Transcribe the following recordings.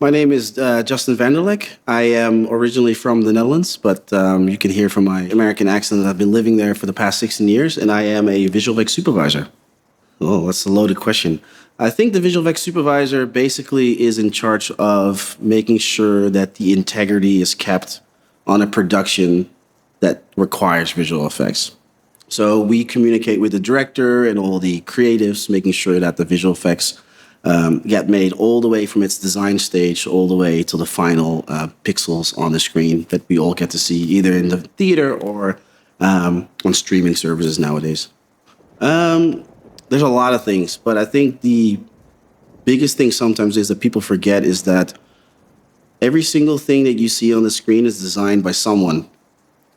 My name is Justin Vanderlek. I am originally from the Netherlands, but you can hear from my American accent that I've been living there for the past 16 years, and I am a visual effects supervisor. Oh, that's a loaded question. I think the visual effects supervisor basically is in charge of making sure that the integrity is kept on a production that requires visual effects. So we communicate with the director and all the creatives, making sure that the visual effects get made all the way from its design stage all the way to the final pixels on the screen that we all get to see either in the theater or on streaming services nowadays. There's a lot of things, but I think the biggest thing sometimes is that people forget is that every single thing that you see on the screen is designed by someone,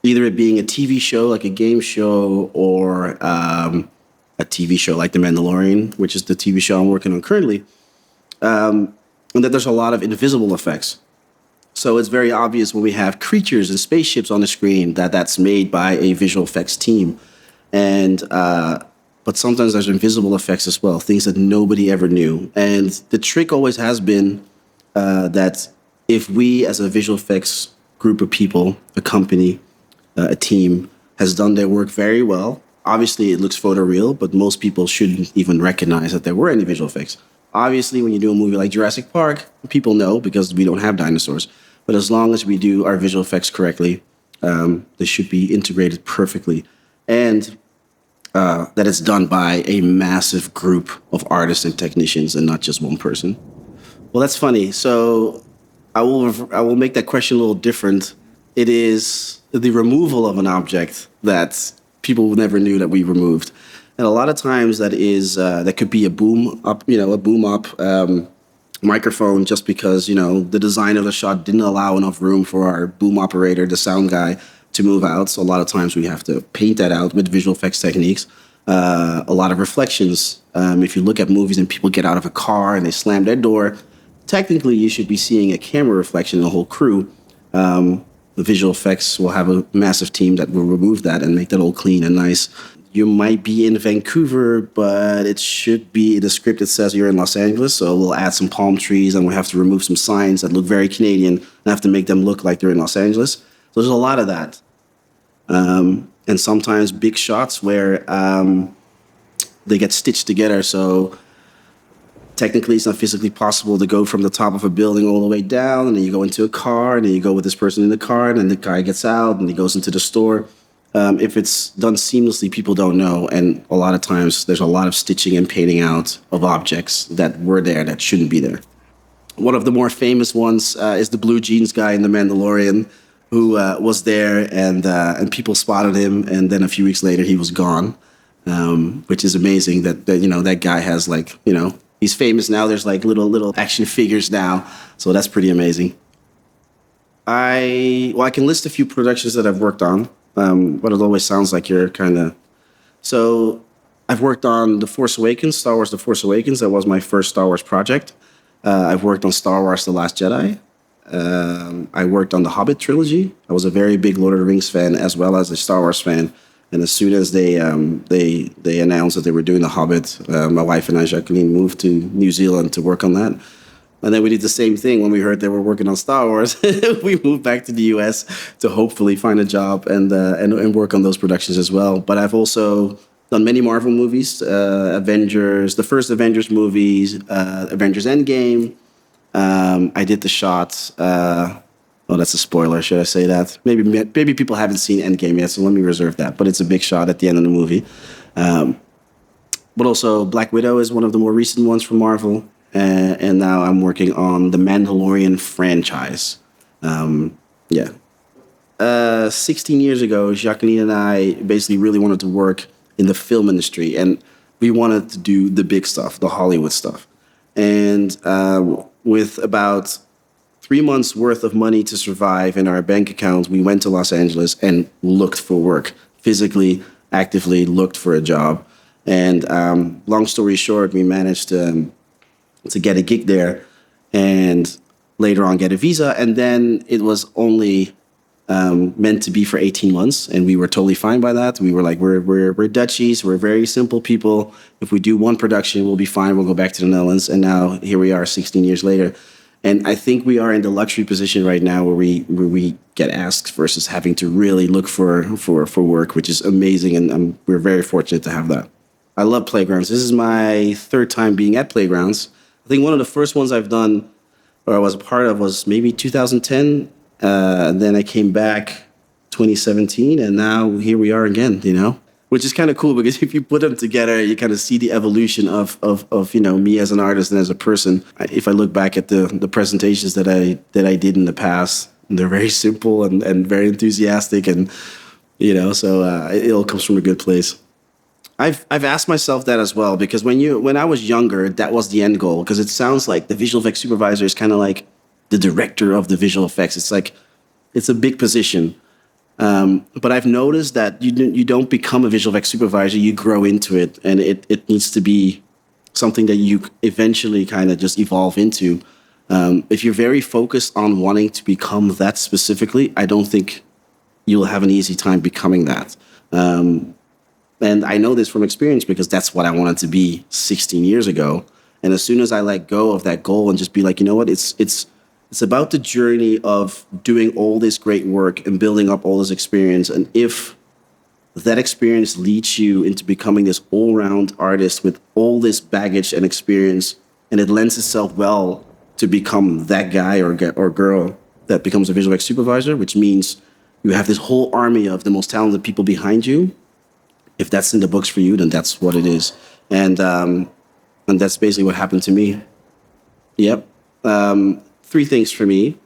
either it being a TV show like a game show or a TV show like The Mandalorian, which is the TV show I'm working on currently, and that there's a lot of invisible effects. So it's very obvious when we have creatures and spaceships on the screen that that's made by a visual effects team. And but sometimes there's invisible effects as well, things that nobody ever knew. And the trick always has been that if we as a visual effects group of people, a company, a team, has done their work very well, obviously it looks photoreal, but most people shouldn't even recognize that there were any visual effects. Obviously, when you do a movie like Jurassic Park, people know because we don't have dinosaurs. But as long as we do our visual effects correctly, they should be integrated perfectly. And that it's done by a massive group of artists and technicians and not just one person. Well, that's funny. So I will make that question a little different. It is the removal of an object that people never knew that we removed. And a lot of times that could be a boom up microphone just because, the design of the shot didn't allow enough room for our boom operator, the sound guy, to move out. So a lot of times we have to paint that out with visual effects techniques. A lot of reflections. If you look at movies and people get out of a car and they slam their door, technically you should be seeing a camera reflection in the whole crew. The visual effects will have a massive team that will remove that and make that all clean and nice. You might be in Vancouver, but it should be in the script. It says you're in Los Angeles, so we'll add some palm trees and we'll have to remove some signs that look very Canadian and have to make them look like they're in Los Angeles. So there's a lot of that. And sometimes big shots where they get stitched together. So technically, it's not physically possible to go from the top of a building all the way down, and then you go into a car, and then you go with this person in the car, and then the guy gets out, and he goes into the store. If it's done seamlessly, people don't know, and a lot of times there's a lot of stitching and painting out of objects that were there that shouldn't be there. One of the more famous ones is the blue jeans guy in The Mandalorian, who was there, and people spotted him, and then a few weeks later he was gone, which is amazing that that guy has he's famous now. There's little action figures now, so that's pretty amazing. I can list a few productions that I've worked on, but it always sounds like you're kind of. So I've worked on The Force Awakens, Star Wars: The Force Awakens. That was my first Star Wars project. I've worked on Star Wars: The Last Jedi. I worked on the Hobbit trilogy. I was a very big Lord of the Rings fan as well as a Star Wars fan. And as soon as they announced that they were doing The Hobbit, my wife and I, Jacqueline, moved to New Zealand to work on that. And then we did the same thing when we heard they were working on Star Wars. We moved back to the U.S. to hopefully find a job and work on those productions as well. But I've also done many Marvel movies, Avengers, the first Avengers movies, Avengers Endgame. I did the shot. Oh, that's a spoiler. Should I say that? Maybe people haven't seen Endgame yet, so let me reserve that. But it's a big shot at the end of the movie. But also, Black Widow is one of the more recent ones from Marvel. And now I'm working on the Mandalorian franchise. 16 years ago, Jacqueline and I basically really wanted to work in the film industry. And we wanted to do the big stuff, the Hollywood stuff. And with about 3 months worth of money to survive in our bank account, we went to Los Angeles and looked for work, physically, actively looked for a job. And long story short, we managed to get a gig there and later on get a visa. And then it was only meant to be for 18 months. And we were totally fine by that. We were like, we're Dutchies. We're very simple people. If we do one production, we'll be fine. We'll go back to the Netherlands. And now here we are 16 years later. And I think we are in the luxury position right now where we get asked versus having to really look for work, which is amazing, and we're very fortunate to have that. I love Playgrounds. This is my third time being at Playgrounds. I think one of the first ones I've done or I was a part of was maybe 2010. Then I came back 2017, and now here we are again, which is kind of cool because if you put them together, you kind of see the evolution of me as an artist and as a person. If I look back at the presentations that I did in the past, they're very simple and very enthusiastic, and so it all comes from a good place. I've asked myself that as well, because when I was younger, that was the end goal, because it sounds like the visual effects supervisor is kind of like the director of the visual effects. It's like it's a big position. But I've noticed that you don't become a visual effects supervisor, you grow into it, and it needs to be something that you eventually kind of just evolve into. If you're very focused on wanting to become that specifically, I don't think you'll have an easy time becoming that. And I know this from experience because that's what I wanted to be 16 years ago. And as soon as I let go of that goal and just be like, you know what, it's about the journey of doing all this great work and building up all this experience. And if that experience leads you into becoming this all-round artist with all this baggage and experience, and it lends itself well to become that guy or girl that becomes a visual effects supervisor, which means you have this whole army of the most talented people behind you. If that's in the books for you, then that's what it is. And that's basically what happened to me. Yep. Three things for me.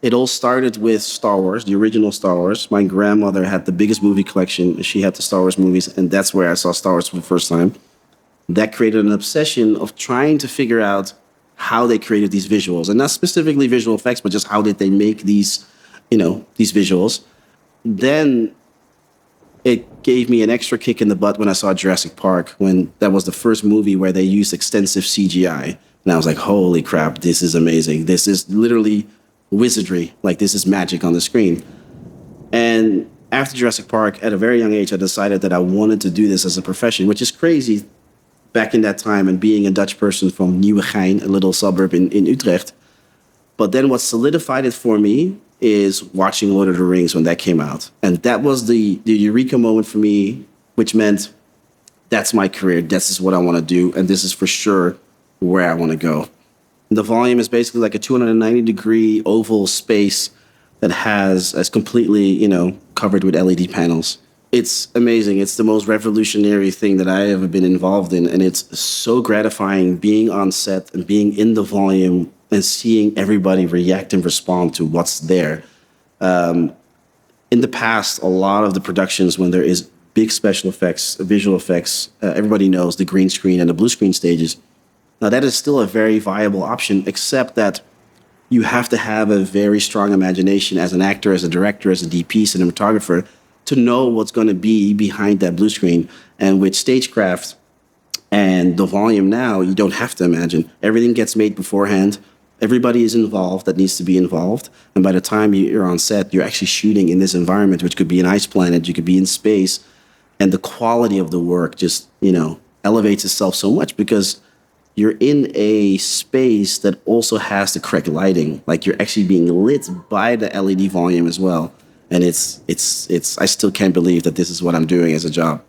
It all started with Star Wars, the original Star Wars. My grandmother had the biggest movie collection. She had the Star Wars movies, and that's where I saw Star Wars for the first time. That created an obsession of trying to figure out how they created these visuals. And not specifically visual effects, but just how did they make these visuals. Then it gave me an extra kick in the butt when I saw Jurassic Park, when that was the first movie where they used extensive CGI. And I was like, holy crap, this is amazing. This is literally wizardry. Like, this is magic on the screen. And after Jurassic Park, at a very young age, I decided that I wanted to do this as a profession, which is crazy back in that time, and being a Dutch person from Nieuwegein, a little suburb in Utrecht. But then what solidified it for me is watching Lord of the Rings when that came out. And that was the eureka moment for me, which meant that's my career. This is what I want to do. And this is for sure where I want to go. The volume is basically like a 290-degree oval space that is completely, covered with LED panels. It's amazing. It's the most revolutionary thing that I have ever been involved in. And it's so gratifying being on set and being in the volume and seeing everybody react and respond to what's there. In the past, a lot of the productions, when there is big special effects, visual effects, everybody knows the green screen and the blue screen stages. Now, that is still a very viable option, except that you have to have a very strong imagination as an actor, as a director, as a DP, cinematographer, to know what's going to be behind that blue screen. And with stagecraft and the volume now, you don't have to imagine. Everything gets made beforehand. Everybody is involved that needs to be involved. And by the time you're on set, you're actually shooting in this environment, which could be an ice planet, you could be in space. And the quality of the work just, elevates itself so much because you're in a space that also has the correct lighting. Like, you're actually being lit by the LED volume as well. And it's I still can't believe that this is what I'm doing as a job.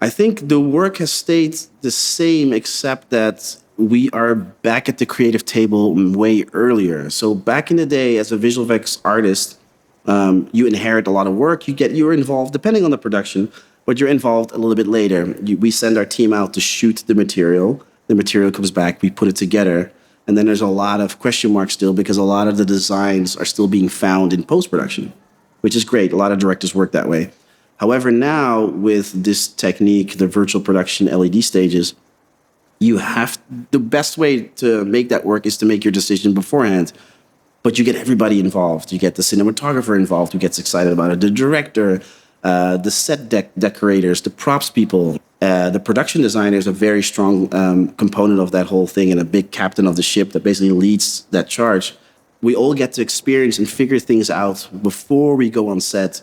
I think the work has stayed the same, except that we are back at the creative table way earlier. So back in the day, as a visual effects artist, you inherit a lot of work. You're involved, depending on the production, but you're involved a little bit later. We send our team out to shoot the material. The material comes back, we put it together, and then there's a lot of question marks still because a lot of the designs are still being found in post-production, which is great. A lot of directors work that way. However, now with this technique, the virtual production LED stages, the best way to make that work is to make your decision beforehand. But you get everybody involved. You get the cinematographer involved who gets excited about it, the director, the set decorators, the props people. The production designer is a very strong component of that whole thing and a big captain of the ship that basically leads that charge. We all get to experience and figure things out before we go on set.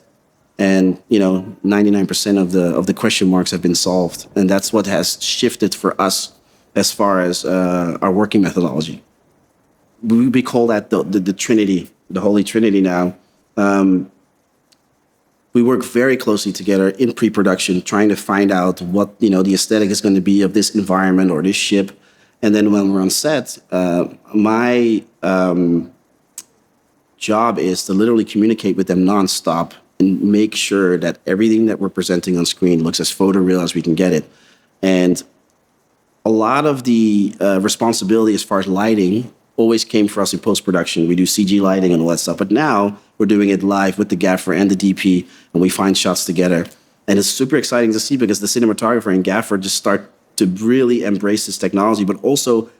And, 99% of the question marks have been solved. And that's what has shifted for us as far as our working methodology. we call that the Trinity, the Holy Trinity now. We work very closely together in pre-production, trying to find out what the aesthetic is going to be of this environment or this ship. And then when we're on set, my job is to literally communicate with them nonstop and make sure that everything that we're presenting on screen looks as photoreal as we can get it. And a lot of the responsibility as far as lighting always came for us in post-production. We do CG lighting and all that stuff. But now we're doing it live with the gaffer and the DP, and we find shots together. And it's super exciting to see because the cinematographer and gaffer just start to really embrace this technology, but also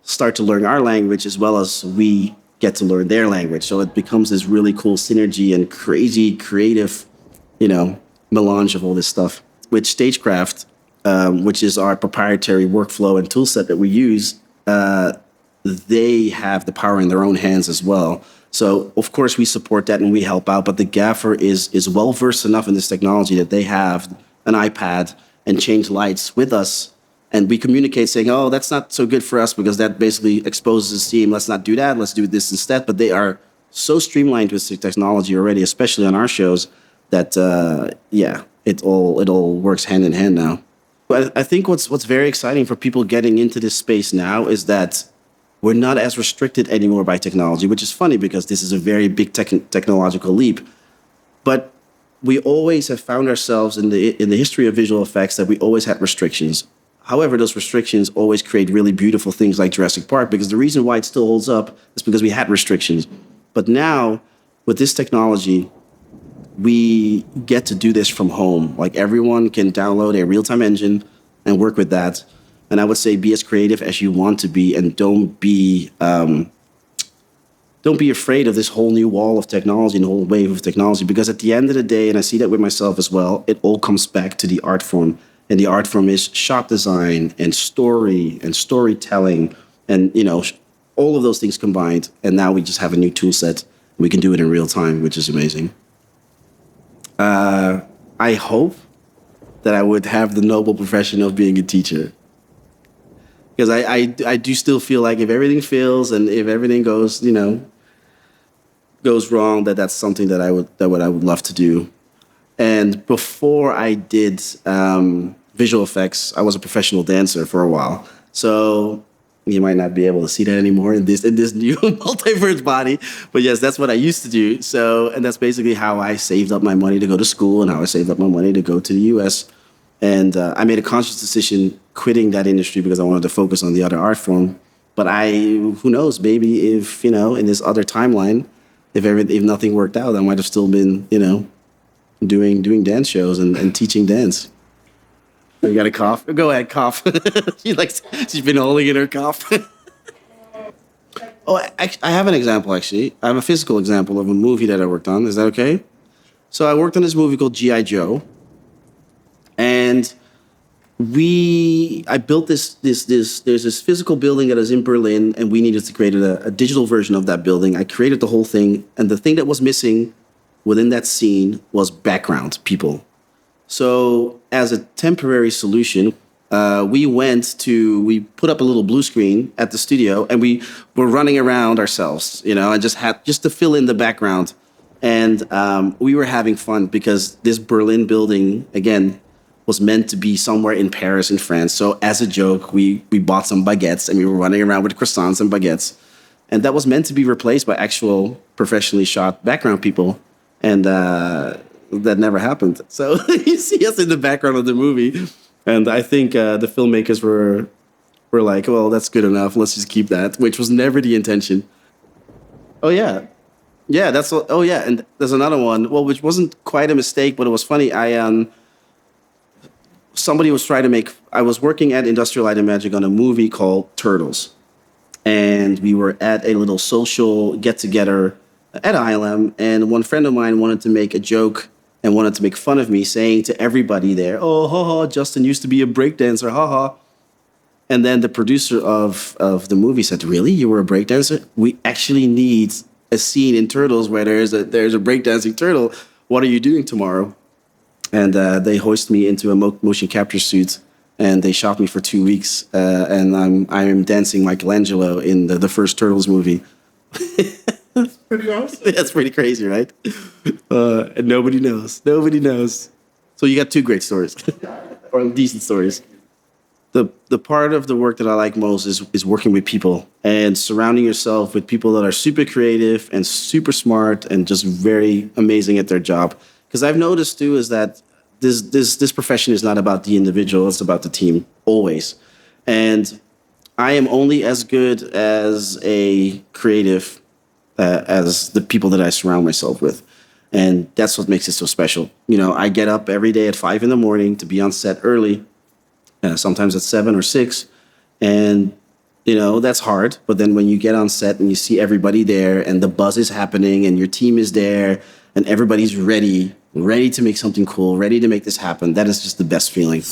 start to learn our language as well as we get to learn their language. So it becomes this really cool synergy and crazy creative, melange of all this stuff. With Stagecraft, which is our proprietary workflow and tool set that we use, they have the power in their own hands as well. So, of course, we support that and we help out, but the gaffer is well-versed enough in this technology that they have an iPad and change lights with us, and we communicate saying, oh, that's not so good for us because that basically exposes the scene. Let's not do that. Let's do this instead. But they are so streamlined with the technology already, especially on our shows, that, it all works hand in hand now. But I think what's very exciting for people getting into this space now is that we're not as restricted anymore by technology, which is funny because this is a very big technological leap. But we always have found ourselves in the history of visual effects that we always had restrictions. However, those restrictions always create really beautiful things like Jurassic Park, because the reason why it still holds up is because we had restrictions. But now, with this technology, we get to do this from home. Like, everyone can download a real-time engine and work with that. And I would say be as creative as you want to be, and don't be afraid of this whole new wall of technology and the whole wave of technology. Because at the end of the day, and I see that with myself as well, it all comes back to the art form. And the art form is shot design and story and storytelling and, all of those things combined. And now we just have a new tool set. We can do it in real time, which is amazing. I hope that I would have the noble profession of being a teacher. Because I do still feel like if everything fails and if everything goes wrong, that's something that I would love to do. And before I did visual effects, I was a professional dancer for a while. So you might not be able to see that anymore in this new multiverse body. But yes, that's what I used to do. So, and that's basically how I saved up my money to go to school and how I saved up my money to go to the US. And I made a conscious decision quitting that industry because I wanted to focus on the other art form. But who knows, maybe if, in this other timeline, if nothing worked out, I might have still been, doing dance shows and teaching dance. You got a cough? Go ahead, cough. She's been holding in her cough. Oh, I have an example, actually. I have a physical example of a movie that I worked on. Is that okay? So I worked on this movie called G.I. Joe. And I built there's this physical building that is in Berlin, and we needed to create a digital version of that building. I created the whole thing, and the thing that was missing within that scene was background people. So as a temporary solution, we put up a little blue screen at the studio, and we were running around ourselves, and just to fill in the background. And we were having fun because this Berlin building, again, was meant to be somewhere in Paris, in France. So as a joke, we bought some baguettes and we were running around with croissants and baguettes. And that was meant to be replaced by actual professionally shot background people. And that never happened. So you see us in the background of the movie. And I think the filmmakers were like, well, that's good enough. Let's just keep that, which was never the intention. Oh, yeah. Yeah, and there's another one, well, which wasn't quite a mistake, but it was funny. Somebody was trying to I was working at Industrial Light and Magic on a movie called Turtles. And we were at a little social get-together at ILM, and one friend of mine wanted to make a joke and wanted to make fun of me, saying to everybody there, oh, ha, Justin used to be a breakdancer, ha. And then the producer of the movie said, really? You were a breakdancer? We actually need a scene in Turtles where there's a breakdancing turtle. What are you doing tomorrow? And they hoist me into a motion capture suit and they shot me for 2 weeks, and I'm dancing Michelangelo in the first Turtles movie. Pretty awesome. That's pretty crazy, right? And nobody knows. Nobody knows. So you got two great stories, or decent stories. The part of the work that I like most is working with people and surrounding yourself with people that are super creative and super smart and just very amazing at their job. Because I've noticed too is that this profession is not about the individual; it's about the team always. And I am only as good as a creative as the people that I surround myself with. And that's what makes it so special. You know, I get up every day at 5 a.m. to be on set early, sometimes at 7 or 6. And, you know, that's hard. But then when you get on set and you see everybody there and the buzz is happening and your team is there and everybody's ready to make something cool, ready to make this happen, that is just the best feeling.